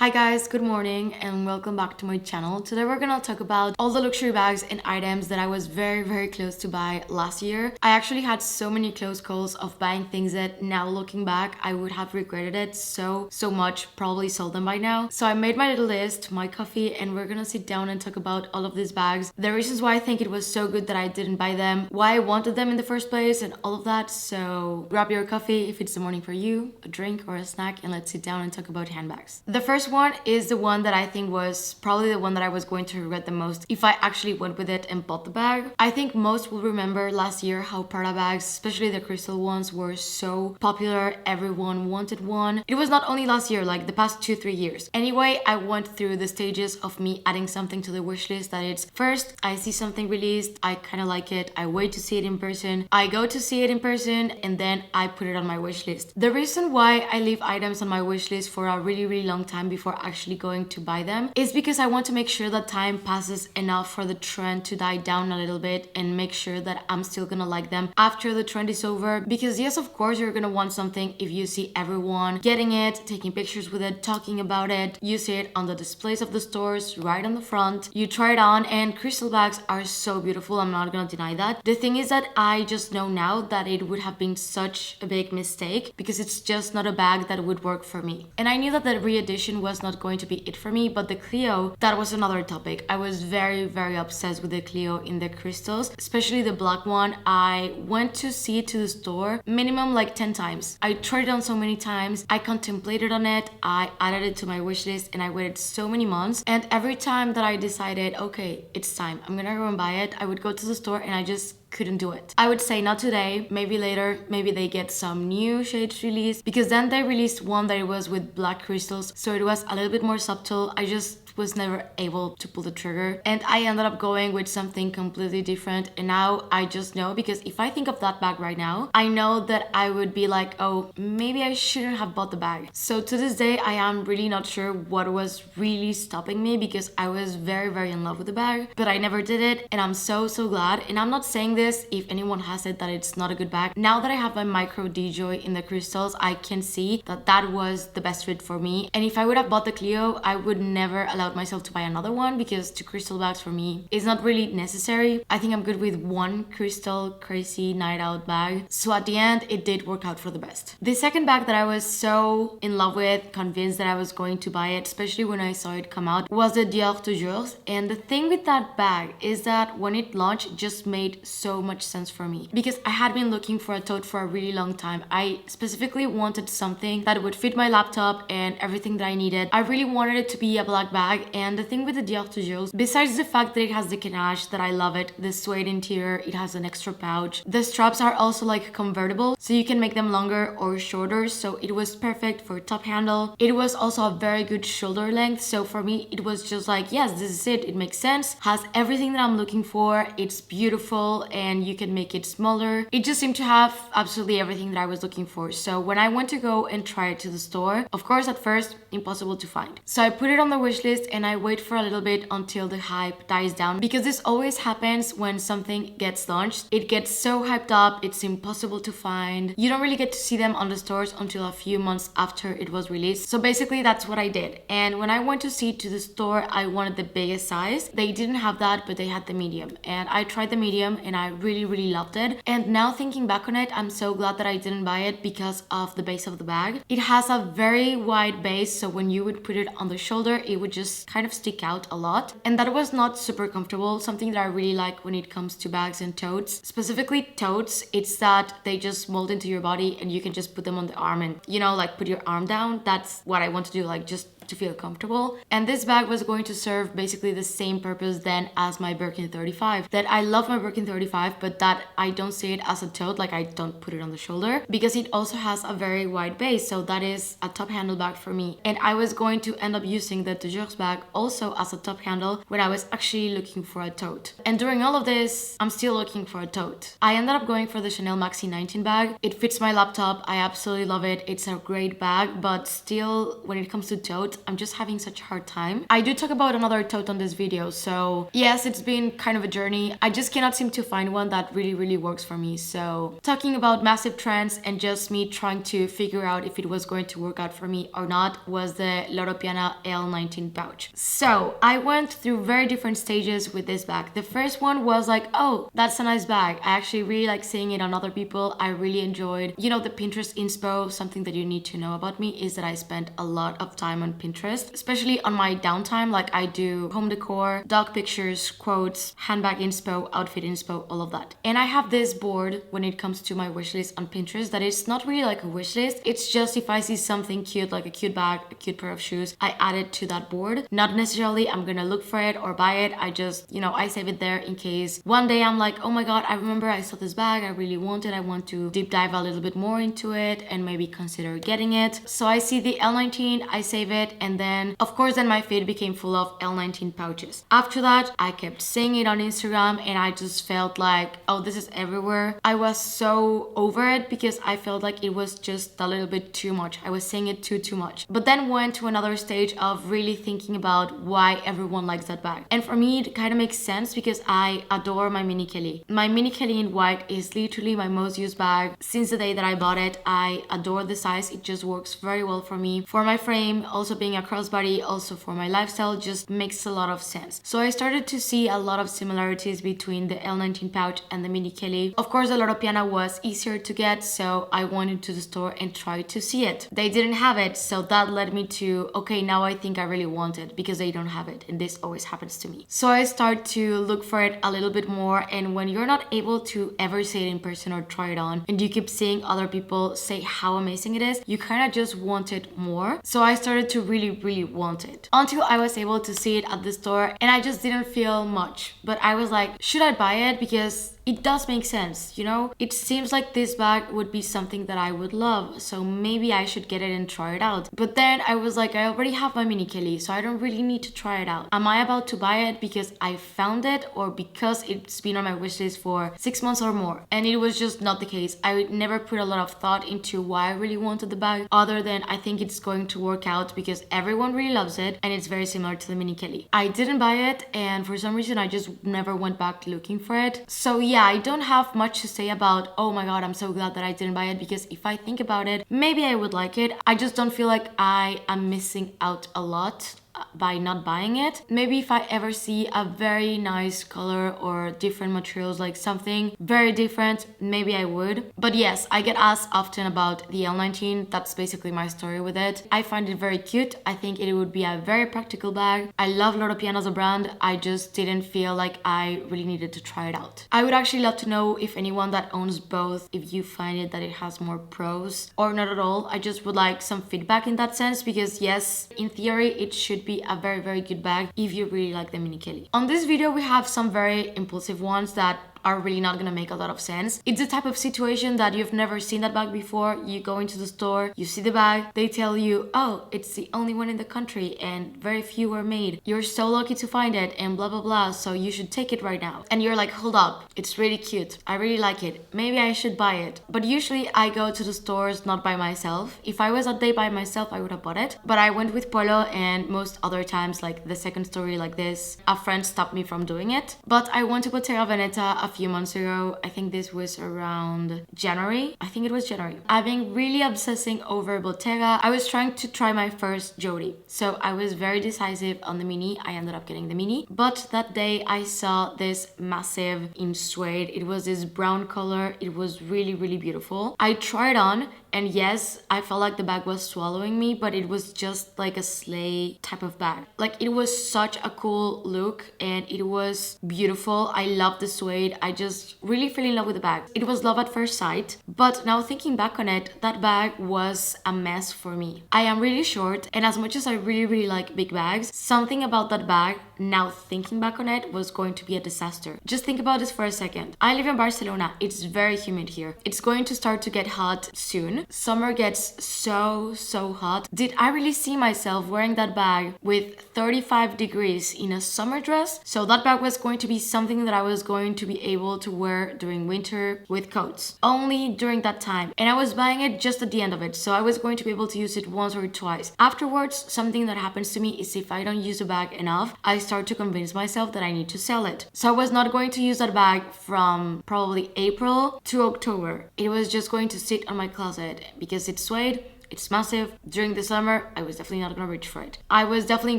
Hi guys, good morning and welcome back to my channel. Today we're gonna talk about all the luxury bags and items that I was very close to buy last year. I actually had so many close calls of buying things that now looking back I would have regretted it so much, probably sold them by now. So I made my little list, my coffee, and we're gonna sit down and talk about all of these bags, the reasons why I think it was so good that I didn't buy them, why I wanted them in the first place, and all of that. So grab your coffee if it's the morning for you, a drink or a snack, and let's sit down and talk about handbags. The first one is the one that I think was probably the one that I was going to regret the most if I actually went with it and bought the bag. I think most will remember last year how Prada bags, especially the crystal ones, were so popular. Everyone wanted one. It was not only last year, like the past 2-3 years. Anyway, I went through the stages of me adding something to the wish list. That it's first I see something released, I kind of like it, I wait to see it in person, I go to see it in person, and then I put it on my wish list. The reason why I leave items on my wish list for a really long time before actually going to buy them is because I want to make sure that time passes enough for the trend to die down a little bit and make sure that I'm still gonna like them after the trend is over. Because yes, of course you're gonna want something if you see everyone getting it, taking pictures with it, talking about it, you see it on the displays of the stores right on the front, you try it on, and crystal bags are so beautiful, I'm not gonna deny that. The thing is that I just know now that it would have been such a big mistake because it's just not a bag that would work for me. And I knew that the re-edition was not going to be it for me, but the Cleo, that was another topic. I was very obsessed with the Cleo in the crystals, especially the black one. I went to see it to the store minimum like 10 times. I tried it on so many times, I contemplated on it, I added it to my wish list, and I waited so many months, and every time that I decided, okay, it's time, I'm gonna go and buy it, I would go to the store and I just couldn't do it. I would say not today, maybe later, maybe they get some new shades released, because then they released one that it was with black crystals, so it was a little bit more subtle. I just was never able to pull the trigger, and I ended up going with something completely different. And now I just know, because if I think of that bag right now, I know that I would be like, oh, maybe I shouldn't have bought the bag. So to this day I am really not sure what was really stopping me, because I was very in love with the bag, but I never did it, and I'm so glad. And I'm not saying this if anyone has it that it's not a good bag. Now that I have my micro DJoy in the crystals, I can see that that was the best fit for me. And if I would have bought the Cleo, I would never allow myself to buy another one, because two crystal bags for me is not really necessary. I think I'm good with one crystal crazy night out bag. So at the end, it did work out for the best. The second bag that I was so in love with, convinced that I was going to buy it, especially when I saw it come out, was the Dior toujours. And the thing with that bag is that when it launched, it just made so much sense for me, because I had been looking for a tote for a really long time. I specifically wanted something that would fit my laptop and everything that I needed. I really wanted it to be a black bag. And the thing with the Dior toujours, besides the fact that it has the canache, that I love it, the suede interior, it has an extra pouch, the straps are also like convertible, so you can make them longer or shorter, so it was perfect for top handle. It was also a very good shoulder length, so for me it was just like, yes, this is it makes sense, has everything that I'm looking for, it's beautiful, and you can make it smaller. It just seemed to have absolutely everything that I was looking for. So when I went to go and try it to the store, of course at first impossible to find, so I put it on the wish list and I wait for a little bit until the hype dies down, because this always happens when something gets launched. It gets so hyped up, it's impossible to find. You don't really get to see them on the stores until a few months after it was released. So basically that's what I did. And when I went to see it to the store, I wanted the biggest size. They didn't have that, but they had the medium, and I tried the medium and I really loved it. And now thinking back on it, I'm so glad that I didn't buy it because of the base of the bag. It has a very wide base, so when you would put it on the shoulder, it would just kind of stick out a lot, and that was not super comfortable. Something that I really like when it comes to bags and totes, specifically totes, it's that they just mold into your body and you can just put them on the arm and, you know, like put your arm down. That's what I want to do, like just to feel comfortable. And this bag was going to serve basically the same purpose then as my Birkin 35. That I love my Birkin 35, but that I don't see it as a tote, like I don't put it on the shoulder, because it also has a very wide base, so that is a top handle bag for me. And I was going to end up using the toujours bag also as a top handle when I was actually looking for a tote. And during all of this, I'm still looking for a tote. I ended up going for the Chanel Maxi 19 bag. It fits my laptop, I absolutely love it, it's a great bag, but still when it comes to totes, I'm just having such a hard time. I do talk about another tote on this video, so yes, it's been kind of a journey. I just cannot seem to find find one that really works for me. So talking about massive trends and just me trying to figure out if it was going to work out for me or not was the Loro Piana L19 pouch. So I went through very different stages with this bag. The first one was like, oh, that's a nice bag. I actually really like seeing it on other people. I really enjoyed, you know, the Pinterest inspo. Something that you need to know about me is that I spent a lot of time on Pinterest, especially on my downtime. Like I do home decor, dog pictures, quotes, handbag inspo, outfit inspo, all of that. And I have this board when it comes to my wish list on Pinterest that is not really like a wish list. It's just if I see something cute, like a cute bag, a cute pair of shoes, I add it to that board. Not necessarily I'm gonna look for it or buy it. I just, you know, I save it there in case one day I'm like, oh my god, I remember I saw this bag, I really want it, I want to deep dive a little bit more into it and maybe consider getting it. So I see the L19, I save it, and then of course then my feed became full of L19 pouches. After that, I kept seeing it on Instagram and I just felt like, oh, this is everywhere. I was so over it because I felt like it was just a little bit too much. I was saying it too much. But then went to another stage of really thinking about why everyone likes that bag. And for me, it kind of makes sense because I adore my mini Kelly. My mini Kelly in white is literally my most used bag since the day that I bought it. I adore the size. It just works very well for me. For my frame, also being a crossbody, also for my lifestyle, just makes a lot of sense. So I started to see a lot of similarities between the L19 pouch and the mini Kelly. Of course, the Loro Piana was easier to get, so I went into the store and tried to see it. They didn't have it, so that led me to, okay, now I think I really want it because they don't have it, and this always happens to me. So I start to look for it a little bit more, and when you're not able to ever see it in person or try it on, and you keep seeing other people say how amazing it is, you kind of just want it more. So I started to really want it until I was able to see it at the store, and I just didn't feel much. But I was like, should I buy it? Because it does make sense, you know? It seems like this bag would be something that I would love, so maybe I should get it and try it out. But then I was like, I already have my mini Kelly, so I don't really need to try it out. Am I about to buy it because I found it or because it's been on my wish list for 6 months or more? And it was just not the case. I never put a lot of thought into why I really wanted the bag, other than I think it's going to work out because everyone really loves it and it's very similar to the mini Kelly. I didn't buy it, and for some reason I just never went back looking for it. So yeah, I don't have much to say about, oh my god, I'm so glad that I didn't buy it, because if I think about it, maybe I would like it. I just don't feel like I am missing out a lot by not buying it. Maybe if I ever see a very nice color or different materials, like something very different, maybe I would. But yes, I get asked often about the L19. That's basically my story with it. I find it very cute. I think it would be a very practical bag. I love Loro Piana as a brand. I just didn't feel like I really needed to try it out. I would actually love to know if anyone that owns both, if you find it that it has more pros or not at all. I just would like some feedback in that sense, because yes, in theory it should be a very good bag if you really like the mini Kelly. On this video we have some very impulsive ones that are really not gonna make a lot of sense. It's the type of situation that you've never seen that bag before. You go into the store, you see the bag, they tell you, oh, it's the only one in the country and very few were made. You're so lucky to find it and blah blah blah, so you should take it right now. And you're like, hold up, it's really cute, I really like it, maybe I should buy it. But usually I go to the stores not by myself. If I was a day by myself, I would have bought it. But I went with Polo, and most other times, like the second story like this, a friend stopped me from doing it. But I went to Bottega Veneta a few months ago. I think this was around January. I think it was January. I've been really obsessing over Bottega. I was trying to try my first Jody, so I was very decisive on the mini. I ended up getting the mini, but that day I saw this massive in suede. It was this brown color. It was really beautiful. I tried on, and yes, I felt like the bag was swallowing me, but it was just like a sleigh type of bag. Like, it was such a cool look and it was beautiful. I love the suede. I just really fell in love with the bag. It was love at first sight, but now thinking back on it, that bag was a mess for me. I am really short, and as much as I really like big bags, something about that bag, now thinking back on it, was going to be a disaster. Just think about this for a second. I live in Barcelona. It's very humid here. It's going to start to get hot soon. Summer gets so hot. Did I really see myself wearing that bag with 35 degrees in a summer dress? So that bag was going to be something that I was going to be able to wear during winter with coats. Only during that time. And I was buying it just at the end of it, so I was going to be able to use it once or twice. Afterwards, something that happens to me is if I don't use the bag enough, I start to convince myself that I need to sell it. So I was not going to use that bag from probably April to October. It was just going to sit on my closet because it's suede. It's massive. During the summer, I was definitely not gonna reach for it. I was definitely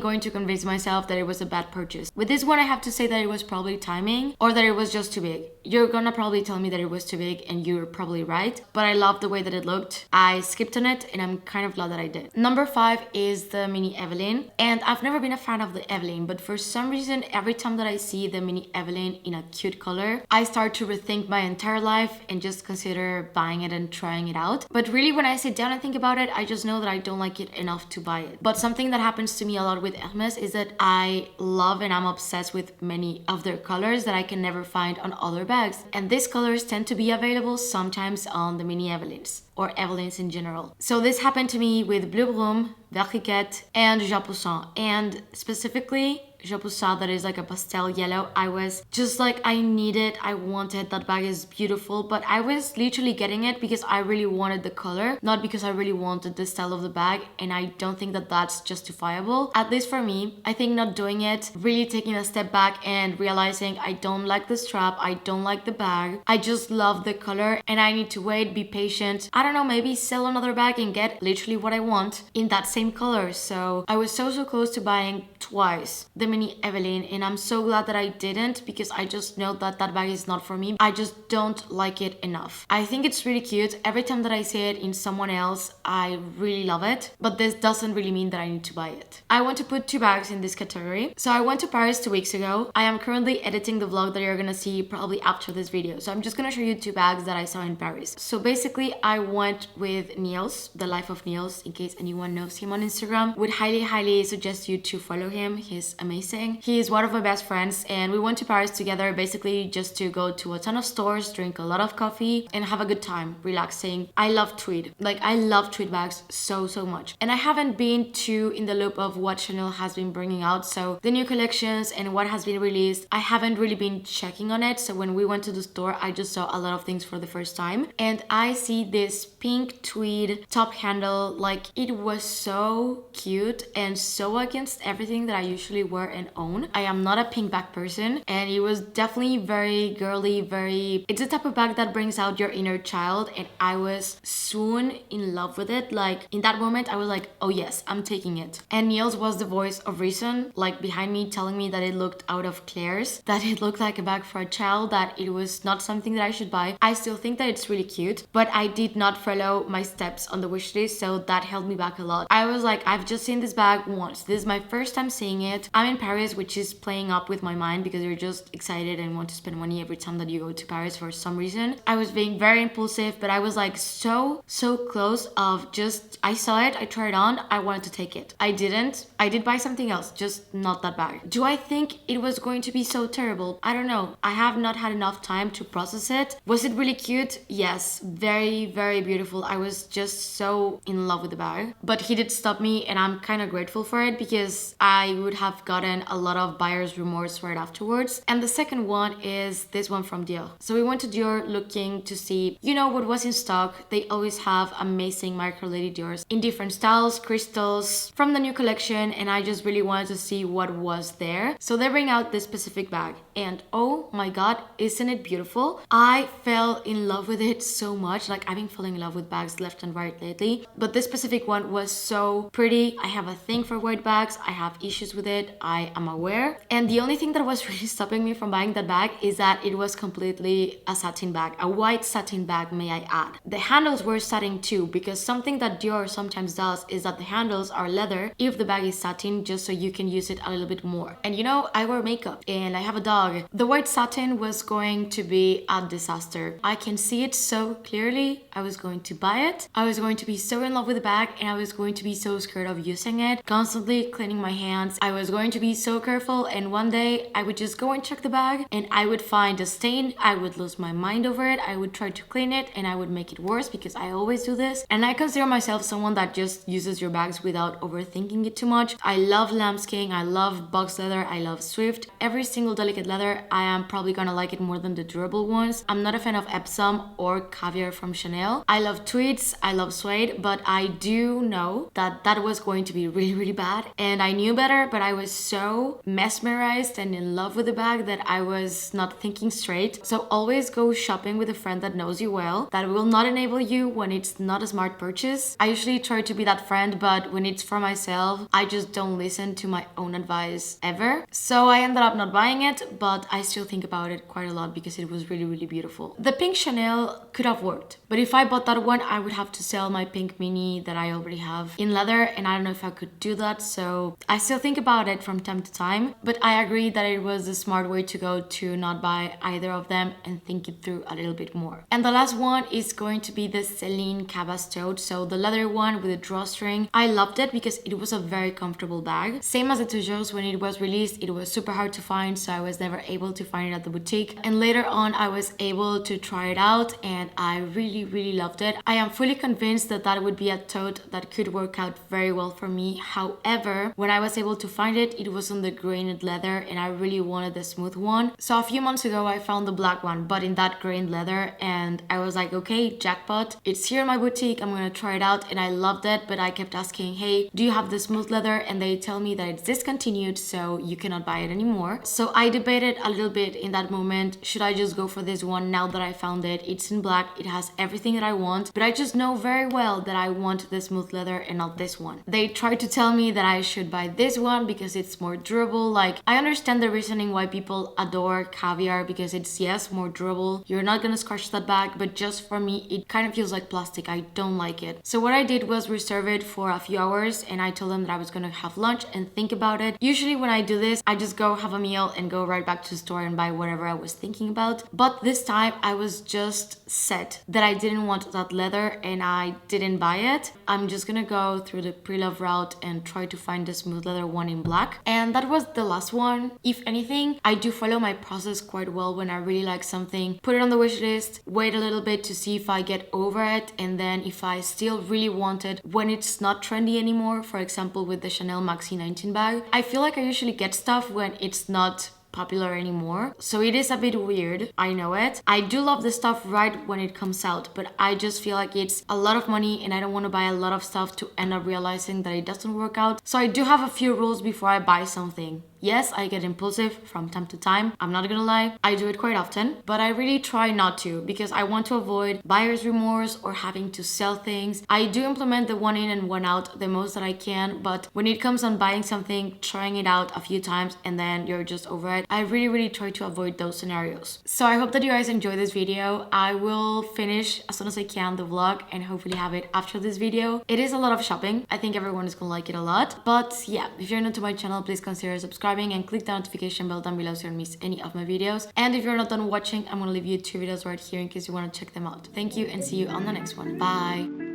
going to convince myself that it was a bad purchase. With this one, I have to say that it was probably timing or that it was just too big. You're gonna probably tell me that it was too big and you're probably right, but I love the way that it looked. I skipped on it and I'm kind of glad that I did. Number 5 is the mini Evelyne, and I've never been a fan of the Evelyne, but for some reason, every time that I see the mini Evelyne in a cute color, I start to rethink my entire life and just consider buying it and trying it out. But really, when I sit down and think about it, I just know that I don't like it enough to buy it. But something that happens to me a lot with Hermes is that I love and I'm obsessed with many of their colors that I can never find on other bags. And these colors tend to be available sometimes on the mini Evelynes or Evelynes in general. So this happened to me with Bleu Brume, Verriquette, and Jean Poussin. And specifically, Jean Poussin, that is like a pastel yellow. I was just like, I need it, I want it, that bag is beautiful, but I was literally getting it because I really wanted the color, not because I really wanted the style of the bag, and I don't think that that's justifiable. At least for me, I think not doing it, really taking a step back and realizing I don't like the strap, I don't like the bag, I just love the color and I need to wait, be patient. I don't know, maybe sell another bag and get literally what I want in that same color. So I was so close to buying twice the mini Evelyne, and I'm so glad that I didn't because I just know that that bag is not for me. I just don't like it enough. I think it's really cute. Every time that I see it in someone else, I really love it, but this doesn't really mean that I need to buy it. I want to put 2 bags in this category. So I went to Paris 2 weeks ago. I am currently editing the vlog that you're gonna see probably after this video. So I'm just gonna show you 2 bags that I saw in Paris. So basically I went with Niels, the life of Niels, in case anyone knows him on Instagram. Would highly suggest you to follow him. He's amazing. He is one of my best friends and we went to Paris together basically just to go to a ton of stores, drink a lot of coffee and have a good time, relaxing. I love tweed. Like I love tweed bags so much. And I haven't been too in the loop of what Chanel has been bringing out. So the new collections and what has been released, I haven't really been checking on it. So when we went to the store, I just saw a lot of things for the first time. And I see this pink tweed top handle, like it was so cute and so against everything that I usually wear and own. I am not a pink bag person and it was definitely very girly, it's the type of bag that brings out your inner child, and I was soon in love with it. Like in that moment I was like, oh yes, I'm taking it. And Niels was the voice of reason, like behind me, telling me that it looked out of Claire's, that it looked like a bag for a child, that it was not something that I should buy. I still think that it's really cute, but I did not follow my steps on the wish list, so that held me back a lot. I was like, I've just seen this bag once. This is my first time seeing it. I'm in Paris, which is playing up with my mind because you're just excited and want to spend money every time that you go to Paris for some reason. I was being very impulsive, but I was like so close of just, I saw it, I tried it on, I wanted to take it. I didn't. I did buy something else, just not that bag. Do I think it was going to be so terrible? I don't know. I have not had enough time to process it. Was it really cute? Yes. Very beautiful. I was just so in love with the bag. But he did stop me and I'm kind of grateful for it because I would have gotten a lot of buyer's remorse right afterwards. And the second one is this one from Dior. So we went to Dior looking to see, you know, what was in stock. They always have amazing micro lady Diors in different styles, crystals from the new collection, and I just really wanted to see what was there. So they bring out this specific bag and oh my god, isn't it beautiful? I fell in love with it so much. Like I've been falling in love with bags left and right lately, but this specific one was so pretty. I have a thing for white bags. I have issues with it, I am aware. And the only thing that was really stopping me from buying that bag is that it was completely a satin bag, a white satin bag, may I add. The handles were satin too, because something that Dior sometimes does is that the handles are leather if the bag is satin, just so you can use it a little bit more. And you know, I wear makeup and I have a dog. The white satin was going to be a disaster. I can see it so clearly. I was going to buy it. I was going to be so in love with the bag and I was going to be so scared of using it, constantly cleaning my hands. I was going to be so careful, and one day I would just go and check the bag and I would find a stain. I would lose my mind over it. I would try to clean it and I would make it worse because I always do this. And I consider myself someone that just uses your bags without overthinking it too much. I love lambskin, I love box leather, I love Swift. Every single delicate leather, I am probably gonna like it more than the durable ones. I'm not a fan of Epsom or Caviar from Chanel. I love tweeds, I love suede, but I do know that that was going to be really bad. And I knew better, but I was so mesmerized and in love with the bag that I was not thinking straight. So always go shopping with a friend that knows you well, that will not enable you when it's not a smart purchase. I usually try to be that friend, but when it's for myself, I just don't listen to my own advice ever. So I ended up not buying it, but I still think about it quite a lot because it was really beautiful. The pink Chanel could have worked, but if I bought that one, I would have to sell my pink mini that I already have in leather, and I don't know if I could do that. So I still think about it from time to time, but I agree that it was a smart way to go to not buy either of them and think it through a little bit more. And the last one is going to be the Seline cabas tote, so the leather one with a drawstring. I loved it because it was a very comfortable bag. Same as the toujours, when it was released, it was super hard to find, so I was never able to find it at the boutique. And later on, I was able to try it out and I really loved it. I am fully convinced that that would be a tote that could work out very well for me. However, when I was able to find it, it was on the grained leather and I really wanted the smooth one. So a few months ago, I found the black one, but in that grained leather, and I was like, okay, jackpot. It's here in my boutique, I'm gonna try it out, and I loved it, but I kept asking, hey, do you have the smooth leather? And they tell me that it's discontinued, so you cannot buy it anymore. So I debated a little bit in that moment, should I just go for this one now that I found it? It's in black, it has everything that I want, but I just know very well that I want the smooth leather and not this one. They tried to tell me that I should buy this one because it's more durable. Like, I understand the reasoning why people adore Caviar because it's, yes, more durable. You're not gonna scratch that bag, but just for me, it kind of feels like plastic. I don't like it. So what I did was reserve it for a few hours and I told them that I was gonna have lunch and think about it. Usually when I do this, I just go have a meal and go right back to the store and buy whatever I was thinking about. But this time I was just set that I didn't want that leather and I didn't buy it. I'm just gonna go through the pre-love route and try to find the smooth leather one in black. And that was the last one. If anything, I do follow my process quite well. When I really like something, put it on the wish list, wait a little bit to see if I get over it, and then if I still really want it when it's not trendy anymore. For example, with the Chanel Maxi 19 bag, I feel like I usually get stuff when it's not popular anymore. So it is a bit weird, I know it. I do love the stuff right when it comes out, but I just feel like it's a lot of money and I don't want to buy a lot of stuff to end up realizing that it doesn't work out. So I do have a few rules before I buy something. Yes, I get impulsive from time to time. I'm not gonna lie, I do it quite often, but I really try not to because I want to avoid buyer's remorse or having to sell things. I do implement the one in and one out the most that I can, but when it comes on buying something, trying it out a few times and then you're just over it, I really try to avoid those scenarios. So I hope that you guys enjoyed this video. I will finish as soon as I can the vlog and hopefully have it after this video. It is a lot of shopping. I think everyone is gonna like it a lot, but yeah, if you're new to my channel, please consider subscribing and click the notification bell down below so you don't miss any of my videos. And if you're not done watching, I'm gonna leave you 2 videos right here in case you want to check them out. Thank you and see you on the next one. Bye.